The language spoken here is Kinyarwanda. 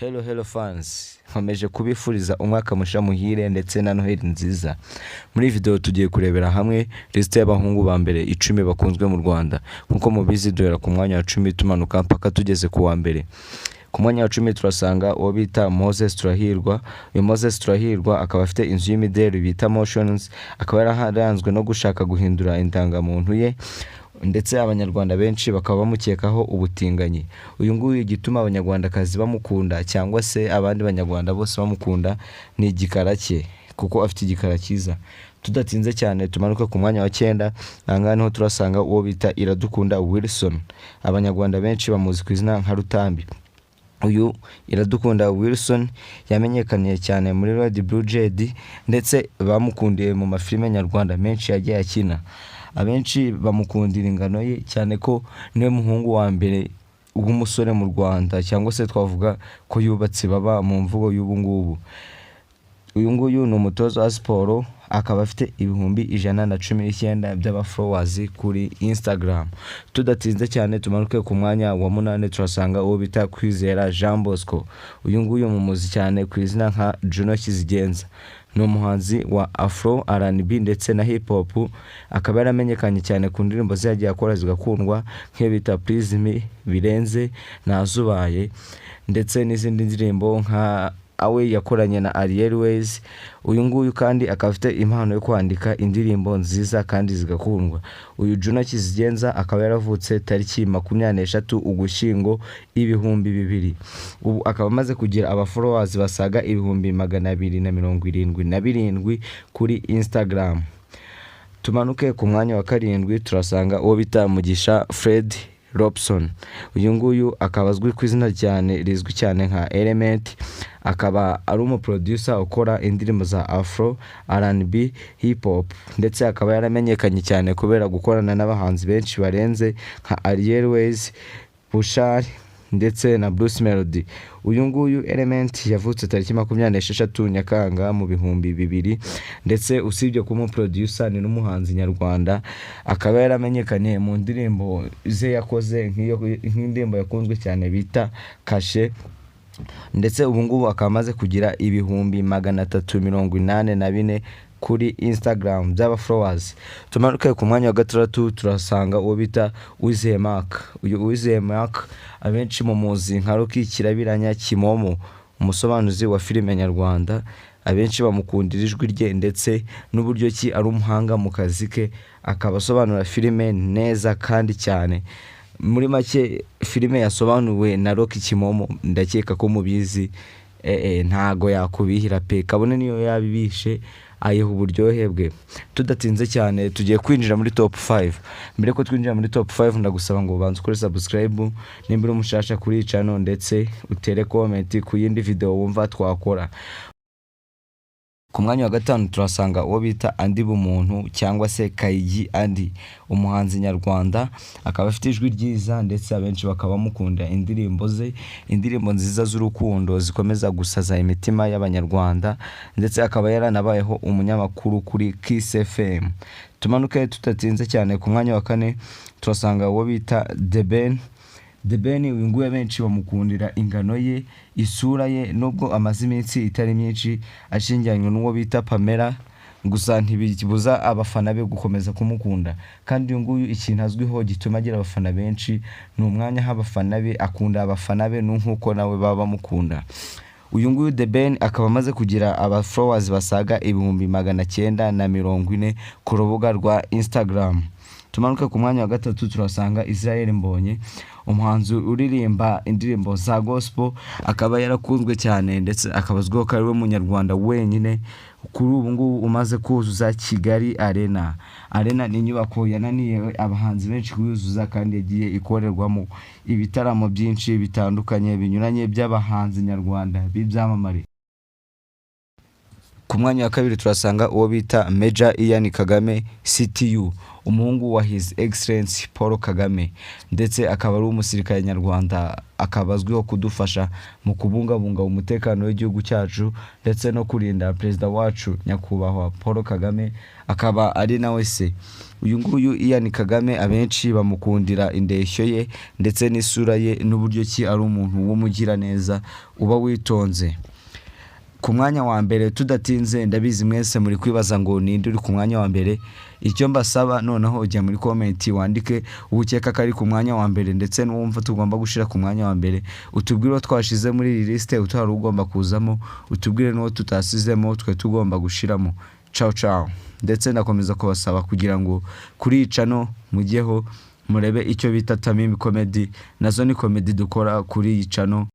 Hello fans, nkomeje kubifuriza umwaka musha muhire ndetse na Noheli nziza. Muri video tugiye kurebera hamwe liste y'abahungu ba mbere 10 bakunzwe mu Rwanda. Nkuko mubizi duhera ku mwanya wa 10 tumanuka mpaka tugeze ku wa mbere. Ku mwanya wa 10 turasanga uwo bita Moses Turahirwa. Uyu Moses Turahirwa akaba afite inzu y'imideli bita Motions, akaba yararanzwe no gushaka guhindura indangamuntu ye, ndetse abanyarwanda benshi bakaba bamukekaho ubutinganyi. Uyu nguyu igituma abanyarwandakazi bamukunda cyangwa se abandi banyarwanda bose bamukunda ni igikara cye, kuko afite igikara cyiza. Tudatinze cyane tumanuka ku mwanya wa 9, aha niho turasanga uwo bita Iradukunda Wilson. Abanyarwanda benshi bamuzi ku izina nka Rutambi. Uyu Iradukunda Wilson yamenyekanye cyane muri Red Blue Jade, ndetse bamukundiye mu mafilime nyarwanda menshi yagiye akina. Abenshi bamukundira ingano ye cyane ko niwe muhungu wa mbere w'umusore mu Rwanda, cyangwa se twavuga ko yubatse baba mu mvugo y'ubu ngubu. Uyu nguyu ni umutoza wa siporo, akaba afite 119 by'abafollowers kuri Instagram. Tudatinze cyane tumanuke ku mwanya wa 8 turasanga uwo bita Kwizera Jean Bosco. Uyu nguyu mumuzi cyane ku izina nka Juno Kizigenza. Ni umuhanzi wa Afro, R&B ndetse na Hip Hop. Akaba yaramenyekanye cyane ku ndirimbo ze yagiye akora zigakundwa nk'iyo bita Please Me, Birenze, Nazubaye, ndetse n'izindi ndirimbo nka awe yakoranye na Ariel Ways. Uyu nguyu kandi akaba afite impano yo kwandika indirimbo nziza kandi zigakundwa. Uyu Juno Kizigenza akaba yaravutse tariki 23 Ugushyingo 2000. Ubu akaba amaze kugira abafollowers basaga 277 kuri Instagram. Tumanuke ku mwanya wa 7 turasanga uwo bita Mugisha Fred Robson. Uyu nguyu akaba azwi ku izina cyane rizwi cyane nka Element. Akaba ari umuproducer ukora indirimbo za Afro, R&B, Hip Hop, ndetse akaba yaramenyekanye cyane kubera gukorana n'abahanzi benshi barenze nka Ariel Ways, Bushari ndetse na Bruce Melody. Uyu nguyu Element yavutse tariki 26 Nyakanga mu 2000, ndetse usibye kuba producer ni n'umuhanzi nyarwanda. Akaba yaramenyekanye mu ndirimbo ze yakoze nk'indirimbo yakunzwe cyane bita Kashe, ndetse ubu ngubu akaba amaze kugira 384 kuri Instagram by'aba followers. Tumanuke ku mwanya wa 6 turasanga uwo bita Uwizeye Mark. Uyu Uwizeye Mark abenshi mumuzi nka Rocky Kirabiranya Kimomo, umusobanuzi wa filime nyarwanda. Abenshi bamukundira ijwi rye ndetse n'uburyo ki ari umuhanga mu kazi ke, akaba asobanura filime neza kandi cyane. Muri make filime yasobanuwe na Rocky Kimomo ndakeka ko mubizi, ntago yakubihira pe, kabone niyo yabibishe ayeho uburyohe bwe. Tudatinze cyane tugiye kwinjira muri top 5. Mbere ko twinjira muri top 5 ndagusaba ngo ubanze ukore subscribe nimba uri umushasha kuri channel, ndetse utere comment ku yindi video wumva twakora. Ku mwanya wa 5 turasanga uwo bita Andi Bumuntu cyangwa se Kayigi Andi, umuhanzi nyarwanda. Akaba afite ijwi ryiza ndetse abenshi bakaba bamukunda indirimbo ze, indirimbo nziza z'urukundo zikomeza gusaza imitima y'abanyarwanda, ndetse akaba yaranabayeho umunyamakuru kuri Kiss FM. Tumanuke tutatinze cyane ku mwanya wa 4 turasanga uwo bita The Ben. Uyu nguyu benshi bamukundira ingano ye, isura ye, nubwo amaze iminsi itari myinshi ashingiranywe n'uwo bita Pamela, gusa ntibibuza abafana be gukomeza kumukunda. Kandi uyu nguyu ikintu azwiho gituma agira abafana benshi ni umwanya h'abafana be, akunda abafana be nkuko nawe baba bamukunda. Uyu nguyu The Ben akaba amaze kugira aba followers basaga 940 ku rubuga rwa Instagram. Tumanuka ku mwanya wa 3 turasanga Israel Mbonye, umuhanzi uririmba indirimbo za gospel. Akaba yarakunzwe cyane ndetse akabazwiho ko ari we munyarwanda wenyine kuri ubu ngubu umaze kuzuza Kigali Arena. Arena ni inyubako yananiye abahanzi benshi kuyuzuza, kandi yagiye ikorerwamo ibitaramo byinshi bitandukanye binyuranye by'abahanzi nyarwanda b'ibyamamare. Ku mwanya wa kabiri turasanga uwo bita Major Ian Kagame CTU, umuhungu wa His Excellency Paul Kagame, ndetse akaba ari umusirikare nyarwanda, akaba azwiho kudufasha mu kubungabunga umutekano w'igihugu cyacu ndetse no kurinda perezida wacu nyakubahwa Paul Kagame, akaba ari nawe se. Uyu nguyu Ian Kagame abenshi bamukundira indeshyo ye ndetse n'isura ye n'uburyo ki ari umuntu w'umugira neza uba witonze. Ku mwanya wa mbere tudatinze, ndabizi mwese muri kwibaza ngo ninde uri ku mwanya wa mbere. Icyo mbasaba noneho ujya muri comment wandike ubukeka kari ku mwanya wa mbere ndetse n'uwumva tugomba gushira ku mwanya wa mbere, utubwire uwo twashize muri iyi liste utari ugomba kuzamo, utubwire n'uwo tutasizemo twe tugomba gushiramo. Ciao ciao. Ndetse nakomeza kubasaba kugira ngo kuri icano mujyeho murebe icyo bita Tamim Comedy, nazo ni comedy dukora kuri icano